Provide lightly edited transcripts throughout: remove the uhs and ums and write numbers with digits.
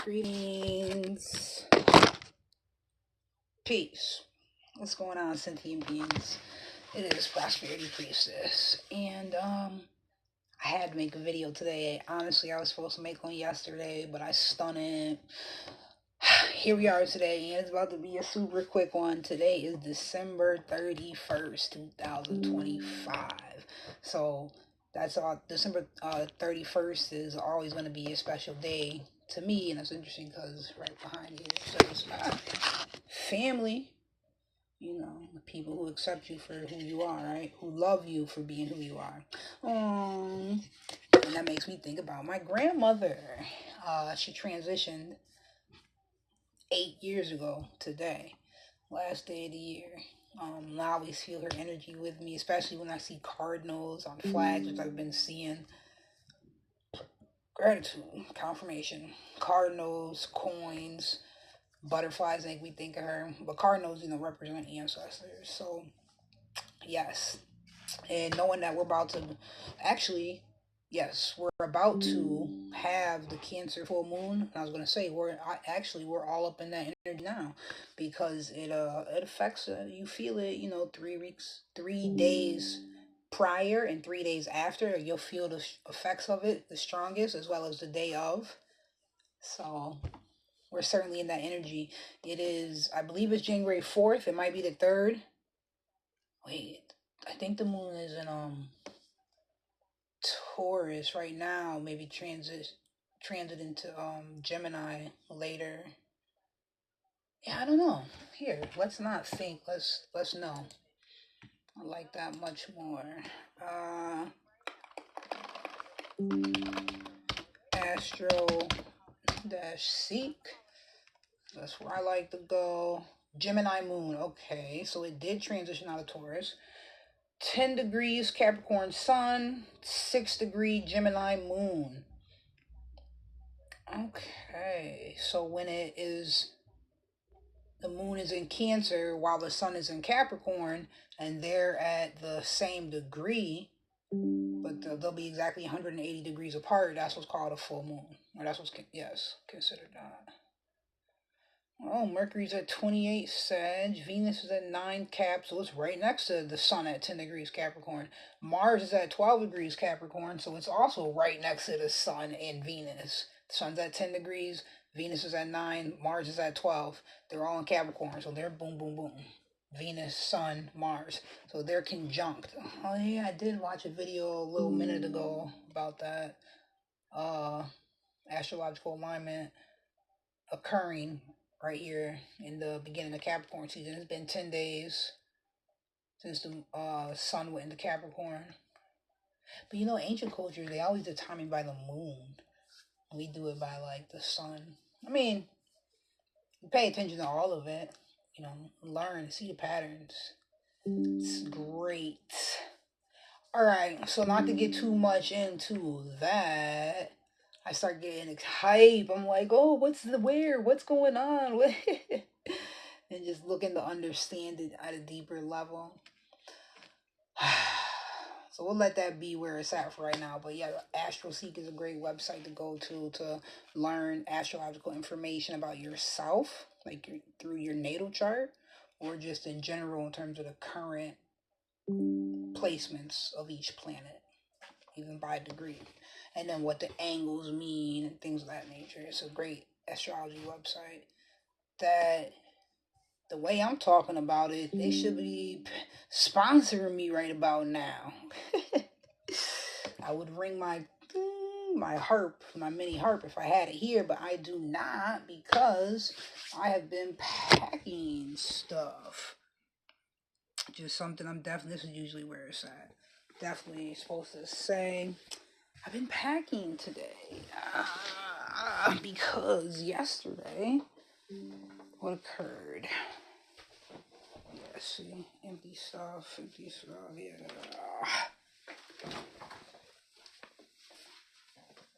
Greetings. Peace. What's going on, sentient beings? It is Prosperity Priestess. And I had to make a video today. Honestly, I was supposed to make one yesterday, but I stunned it. Here we are today, and it's about to be a super quick one. Today is December 31st, 2025. So that's all. December 31st is always going to be a special day to me, and that's interesting because right behind here says family. You know, the people who accept you for who you are, right? Who love you for being who you are. And that makes me think about my grandmother. She transitioned 8 years ago today, last day of the year. I always feel her energy with me, especially when I see cardinals on flags, which I've been seeing. Gratitude, confirmation, cardinals, coins, butterflies make me think of her, but cardinals, represent ancestors. So yes, and knowing that we're about to have the Cancer full moon. I was gonna say we're all up in that energy now, because it affects you feel it. 3 days prior and 3 days after, you'll feel the effects of it the strongest, as well as the day of. So we're certainly in that energy. It is, I believe it's January 4th. It might be the 3rd. Wait, I think the moon is in Taurus right now. Maybe transit into Gemini later. Yeah, I don't know. Here, let's not think. Let's know. I like that much more. Astro-seek. That's where I like to go. Gemini moon. Okay, so it did transition out of Taurus. 10 degrees Capricorn sun, 6 degree Gemini moon. Okay, so when the moon is in Cancer while the sun is in Capricorn, and they're at the same degree, but they'll be exactly 180 degrees apart. That's what's called a full moon. Or that's what's, considered that. Oh, Mercury's at 28 Sag, Venus is at 9 Cap, so it's right next to the sun at 10 degrees Capricorn. Mars is at 12 degrees Capricorn, so it's also right next to the sun and Venus. The sun's at 10 degrees, Venus is at 9, Mars is at 12. They're all in Capricorn, so they're boom, boom, boom. Venus, Sun, Mars. So they're conjunct. Oh yeah, I did watch a video a little minute ago about that. Astrological alignment occurring right here in the beginning of Capricorn season. It's been 10 days since the sun went into Capricorn. But ancient cultures, they always do timing by the moon. We do it by the sun. I mean, pay attention to all of it. Learn, see the patterns. It's great. Alright, so not to get too much into that, I start getting hype. I'm like, oh, what's going on? And just looking to understand it at a deeper level. So we'll let that be where it's at for right now. But yeah, AstroSeek is a great website to go to learn astrological information about yourself, through your natal chart, or just in general in terms of the current placements of each planet, even by degree, and then what the angles mean and things of that nature. It's a great astrology website that, the way I'm talking about it, they should be sponsoring me right about now. I would ring my harp, my mini harp, if I had it here, but I do not, because I have been packing stuff. Just something this is usually where it's at. Definitely supposed to say, I've been packing today. Because yesterday, what occurred? Yeah, see, empty stuff, yeah.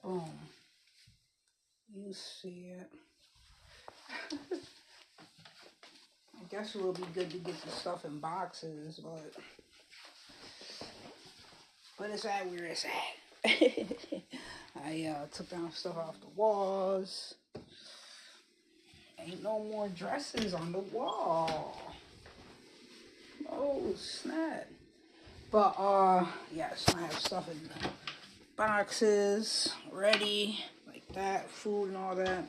Boom. You see it. I guess it will be good to get the stuff in boxes, but it's at where it's at. I took down stuff off the walls. Ain't no more dresses on the wall. Oh, snap. But, yes, I have stuff in boxes ready, like that, food and all that.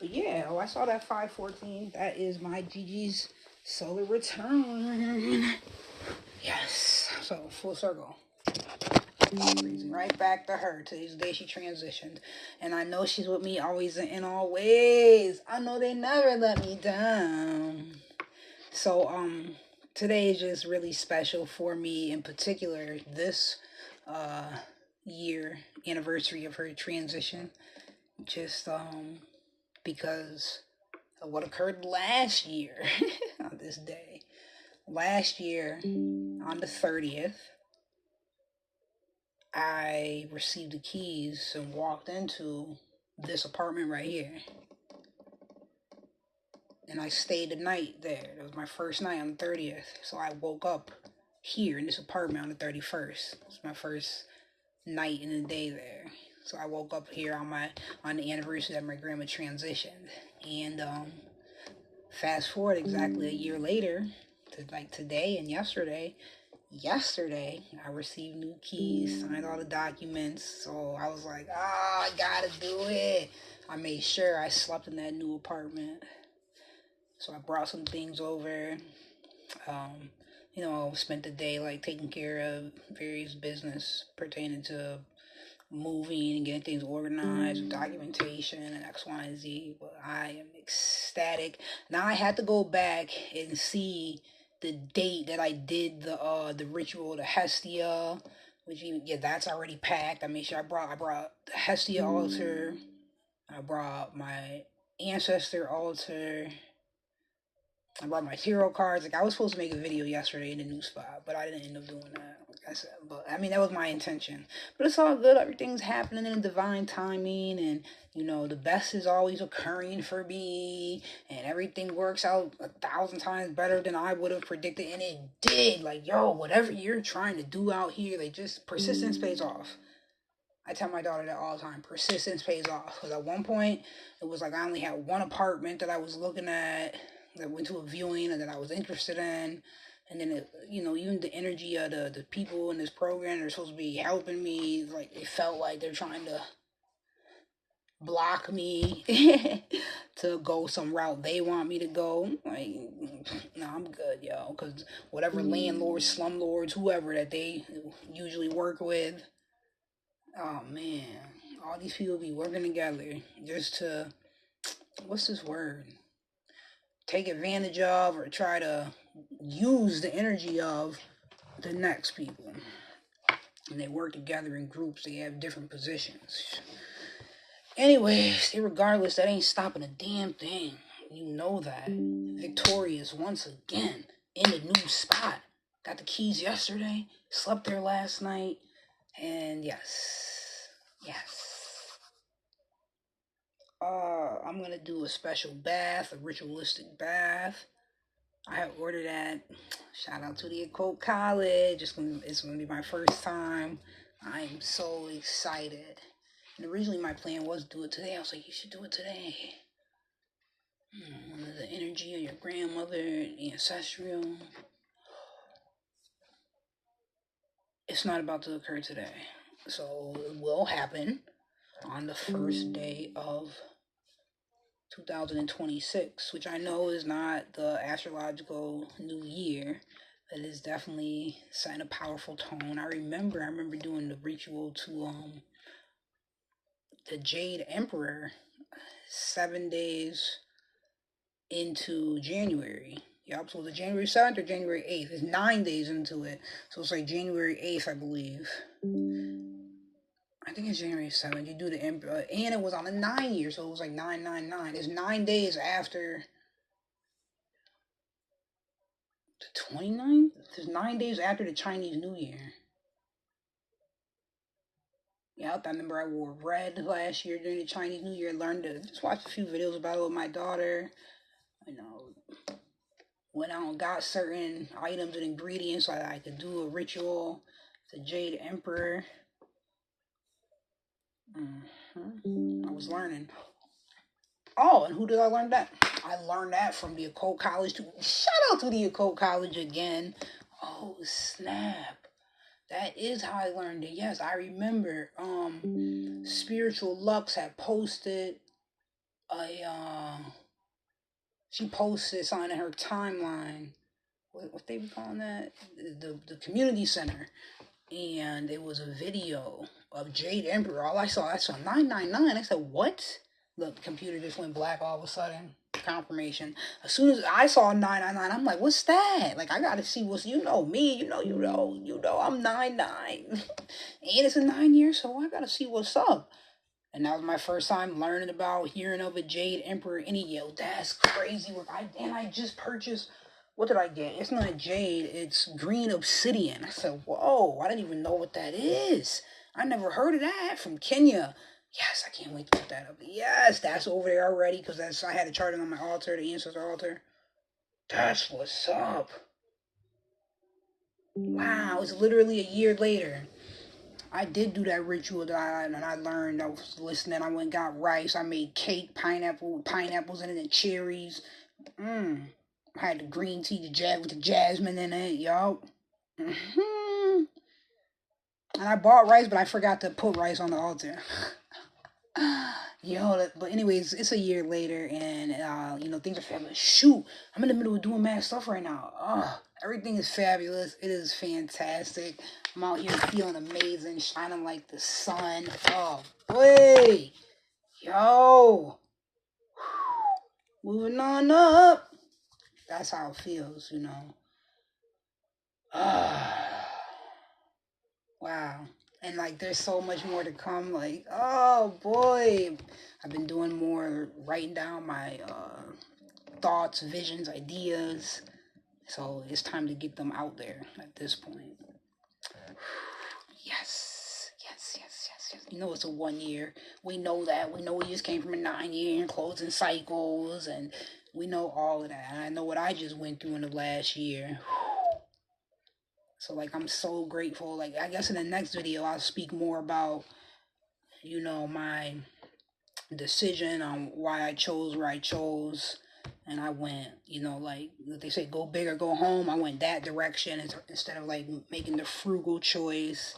But yeah, I saw that 514. That is my Gigi's solar return. Yes. So, full circle. Right back to her. Today's the day she transitioned. And I know she's with me always and always. I know they never let me down. So, today is just really special for me in particular. This, year anniversary of her transition. Just, because of what occurred last year on this day. Last year, on the 30th, I received the keys and walked into this apartment right here. And I stayed the night there. It was my first night on the 30th. So I woke up here in this apartment on the 31st. It was my first night in the day there. So I woke up here on the anniversary that my grandma transitioned. And fast forward exactly a year later to like today and yesterday. Yesterday, I received new keys, signed all the documents, so I was like, I gotta do it. I made sure I slept in that new apartment. So I brought some things over, spent the day like taking care of various business pertaining to moving and getting things organized, documentation and X, Y, and Z. But I am ecstatic. Now I had to go back and see the date that I did the ritual, the Hestia, which that's already packed. I made sure I brought the Hestia altar. I brought my ancestor altar. I brought my tarot cards. Like I was supposed to make a video yesterday in the new spot, but I didn't end up doing that. Like I said, but I mean that was my intention. But it's all good. Everything's happening in divine timing, and the best is always occurring for me, and everything works out 1,000 times better than I would have predicted, and it did. Like whatever you're trying to do out here, like just persistence pays off. I tell my daughter that all the time. Persistence pays off. Because at one point, it was like I only had one apartment that I was looking at, that went to a viewing and that I was interested in. And then, even the energy of the people in this program, they're supposed to be helping me. Like, it felt like they're trying to block me to go some route they want me to go. Like, no, I'm good, yo. Because whatever landlords, slumlords, whoever that they usually work with, oh man, all these people be working together just to, what's this word? Take advantage of or try to use the energy of the next people. And they work together in groups, they have different positions. Anyways, regardless, that ain't stopping a damn thing. You know that. Victorious once again in the new spot. Got the keys yesterday, slept there last night, and yes. I'm gonna do a special bath, a ritualistic bath. I have ordered that. Shout out to the Occult College. It's gonna be my first time. I'm so excited. And originally my plan was to do it today. I was like, you should do it today. The energy of your grandmother, ancestral. It's not about to occur today. So it will happen on the first day of 2026, which I know is not the astrological new year, but it's definitely setting a powerful tone. I remember doing the ritual to the Jade Emperor 7 days into January. Yep, so the January 7th or January 8th. It's 9 days into it. So it's like January 8th, I believe. I think it's January 7th. You do the Emperor. And it was on a 9 year, so it was like 999. It's 9 days after the 29th? It's 9 days after the Chinese New Year. Yeah, I remember I wore red last year during the Chinese New Year. Learned to just watch a few videos about it with my daughter. Went out and got certain items and ingredients so that I could do a ritual. The Jade Emperor. I was learning. Oh, and who did I learn that? I learned that from the Occult College too. Shout out to the Occult College again. Oh, snap. That is how I learned it. Yes, I remember. Spiritual Lux had posted she posted something in her timeline. What they were calling that? The community center. And it was a video of Jade Emperor. All I saw 999. I said, what? Look, the computer just went black all of a sudden. Confirmation. As soon as I saw 999, I'm like, what's that? Like, I gotta see what's, you know me, you know, I'm 99. And it's a 9 years, so I gotta see what's up. And that was my first time learning about, hearing of a Jade Emperor. Yo, that's crazy work. I just purchased, what did I get? It's not jade, it's green obsidian. I said, whoa, I didn't even know what that is. I never heard of that, from Kenya. Yes, I can't wait to put that up. Yes, that's over there already, because I had a chart on my altar, the ancestor altar. That's what's up. Wow, it's literally a year later. I did do that ritual and I learned. I was listening. I went and got rice. I made cake, pineapples in it, and cherries. I had the green tea, with the jasmine in it, y'all. And I bought rice, but I forgot to put rice on the altar. But anyways, it's a year later, and things are fabulous. Shoot, I'm in the middle of doing mad stuff right now. Everything is fabulous. It is fantastic. I'm out here feeling amazing, shining like the sun. Oh boy, yo, moving on up. That's how it feels, Wow. And like there's so much more to come. Like, oh boy, I've been doing more writing down my thoughts, visions, ideas. So it's time to get them out there at this point. Yes. It's a 1 year. We know that. We know we just came from a 9 year and closing cycles, and we know all of that. And I know what I just went through in the last year. So, like, I'm so grateful. Like, I guess in the next video, I'll speak more about, my decision on why I chose where I chose. And I went, like they say, go big or go home. I went that direction instead of, like, making the frugal choice.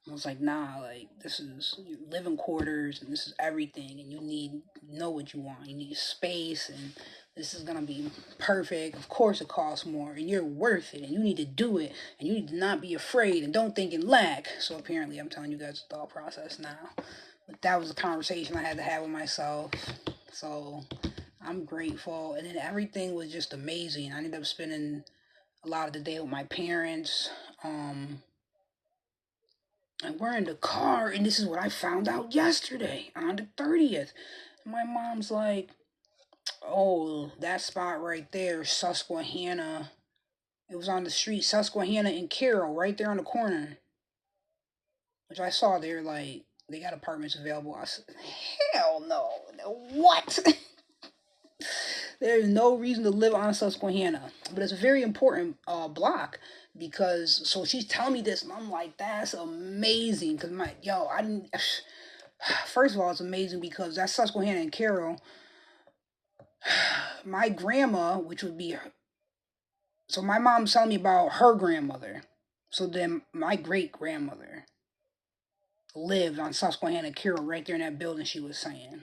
I was like, nah, like, this is living quarters, and this is everything, and you know what you want. You need space, and this is gonna be perfect. Of course it costs more, and you're worth it, and you need to do it, and you need to not be afraid, and don't think in lack. So apparently I'm telling you guys the thought process now. But that was a conversation I had to have with myself. So I'm grateful, and then everything was just amazing. I ended up spending a lot of the day with my parents, and we're in the car, and this is what I found out yesterday on the 30th. My mom's like, oh, that spot right there, Susquehanna. It was on the street, Susquehanna and Carroll, right there on the corner. Which I saw there, like, they got apartments available. I said, hell no. What? There's no reason to live on Susquehanna. But it's a very important block. Because, so she's telling me this, and I'm like, that's amazing. Because first of all, it's amazing because that's Susquehanna and Carroll. My grandma, which would be, so my mom's telling me about her grandmother. So then my great grandmother lived on Susquehanna Carroll right there in that building she was saying.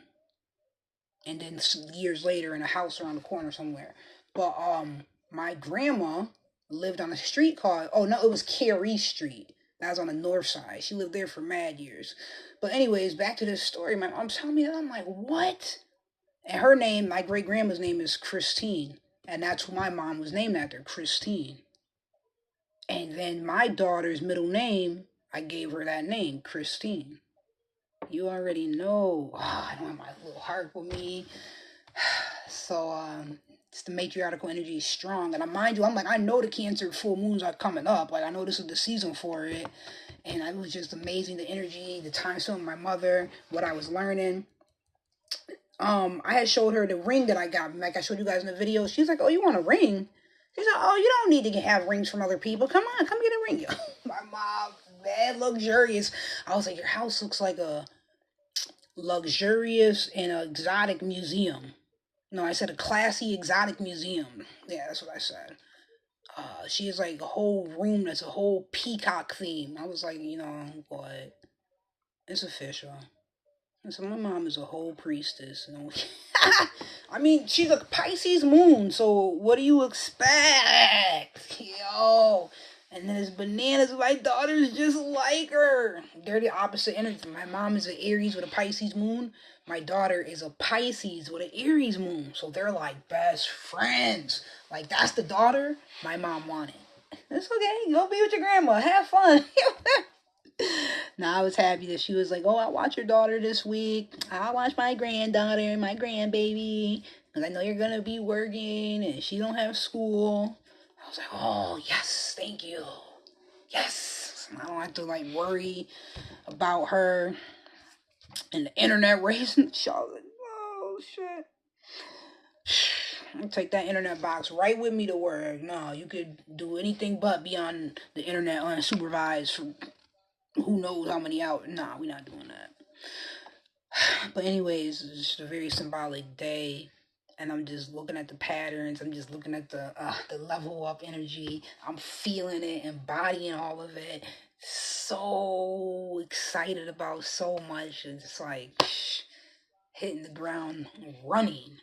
And then years later in a house around the corner somewhere. But my grandma lived on a street called, it was Carey Street. That was on the north side. She lived there for mad years. But anyways, back to this story. My mom's telling me that. I'm like, what? And her name, my great-grandma's name is Christine. And that's who my mom was named after, Christine. And then my daughter's middle name, I gave her that name, Christine. You already know. I don't have my little heart with me. So, it's the matriarchal energy is strong. And mind you, I'm like, I know the Cancer full moons are coming up. Like, I know this is the season for it. And it was just amazing, the energy, the time spent with my mother, what I was learning. I had showed her the ring that I got. Like I showed you guys in the video. She's like, oh, you want a ring? She's like, oh, you don't need to have rings from other people. Come on, come get a ring. My mom, mad luxurious. I was like, your house looks like a luxurious and exotic museum. No, I said a classy exotic museum. Yeah, that's what I said. She has like a whole room that's a whole peacock theme. I was like, what? It's official. And so my mom is a whole priestess. I mean, she's a Pisces moon, so what do you expect? Yo. And then it's bananas. My daughter's just like her. They're the opposite energy. My mom is an Aries with a Pisces moon. My daughter is a Pisces with an Aries moon. So they're like best friends. Like, that's the daughter my mom wanted. It's okay. Go be with your grandma. Have fun. Now I was happy that she was like, "Oh, I'll watch your daughter this week. I'll watch my granddaughter and my grandbaby because I know you're gonna be working and she don't have school." I was like, "Oh, yes, thank you, yes." I don't have to like worry about her and the internet raising. I was like, "Oh shit." I take that internet box right with me to work. No, you could do anything but be on the internet unsupervised for who knows how many hours. Nah, we're not doing that. But anyways, it's just a very symbolic day, and I'm just looking at the patterns. I'm just looking at the level up energy. I'm feeling it, embodying all of it. So excited about so much. It's just like hitting the ground running.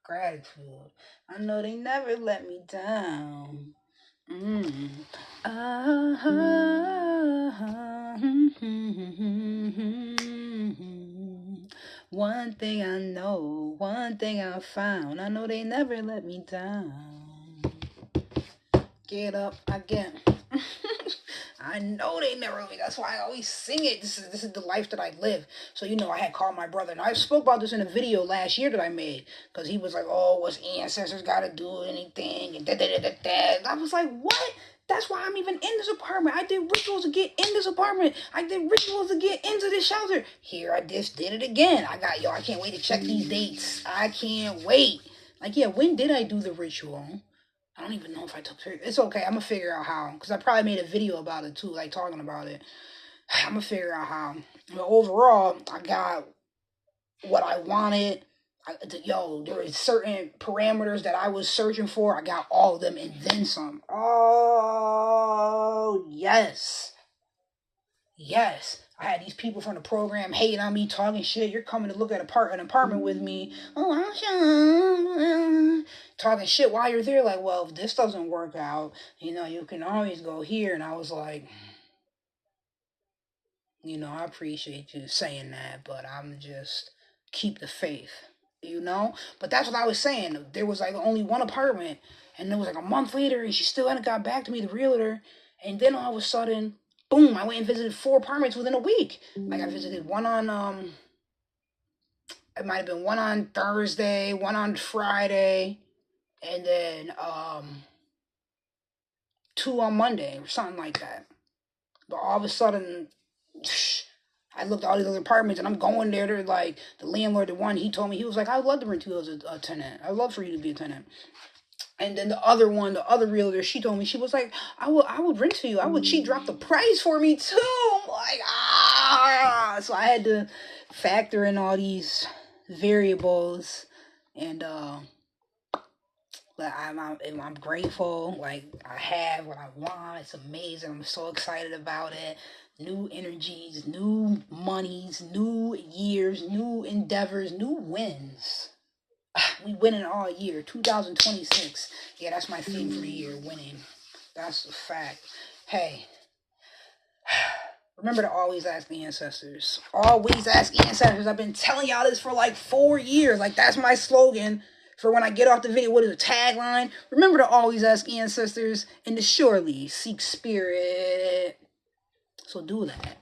Gratitude. I know they never let me down. Mm. One thing I know, one thing I found. I know they never let me down. Get up again. I know they never let me. That's why I always sing it. This is the life that I live. So I had called my brother, and I spoke about this in a video last year that I made, because he was like, "Oh, what's ancestors got to do anything?" And da. I was like, "What? That's why I'm even in this apartment. I did rituals to get in this apartment. I did rituals to get into this shelter. Here, I just did it again. I can't wait to check these dates. I can't wait. Like, yeah, when did I do the ritual? I don't even know if I took pictures. It's okay. I'm going to figure out how. Because I probably made a video about it too, like talking about it. I'm going to figure out how. But overall, I got what I wanted. There were certain parameters that I was searching for. I got all of them and then some. Oh, yes. Yes. I had these people from the program hating on me, talking shit. You're coming to look at an apartment with me. Oh, I'm sure. Talking shit while you're there. Like, well, if this doesn't work out, you can always go here. And I was like, I appreciate you saying that, but I'm just keep the faith, But that's what I was saying. There was like only one apartment, and it was like a month later, and she still hadn't got back to me, the realtor. And then all of a sudden, boom, I went and visited 4 apartments within a week. Like, I visited one on it might have been one on Thursday, one on Friday, and then 2 on Monday or something like that. But all of a sudden, I looked at all these other apartments, and I'm going there. They're like, the landlord, the one, he told me, he was like, "I would love to rent you as a tenant. I'd love for you to be a tenant." And then the other one, the other realtor, she told me, she was like, I would rent to you. She dropped the price for me too. I'm like, So I had to factor in all these variables, and but I'm grateful. Like, I have what I want. It's amazing. I'm so excited about it. New energies, new monies, new years, new endeavors, new wins. We winning all year. 2026. Yeah, that's my theme for the year. Winning. That's a fact. Hey, remember to always ask the ancestors. Always ask ancestors. I've been telling y'all this for like 4 years. Like, that's my slogan for when I get off the video. What is the tagline? Remember to always ask ancestors and to surely seek spirit. So do that.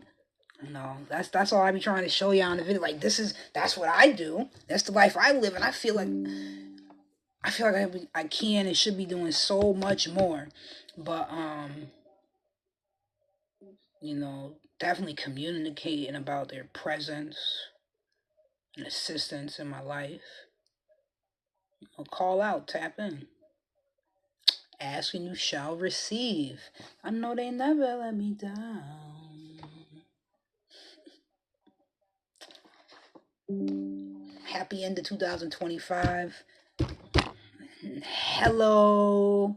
That's all I be trying to show y'all in the video. Like, that's what I do. That's the life I live, and I feel like I can and should be doing so much more. But definitely communicating about their presence and assistance in my life. Call out, tap in. Ask and you shall receive. I know they never let me down. Happy end of 2025. Hello.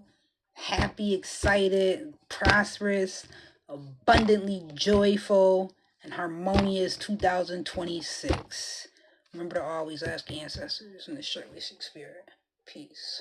Happy, excited, prosperous, abundantly joyful, and harmonious 2026. Remember to always ask the ancestors in the Shirtless Spirit. Peace.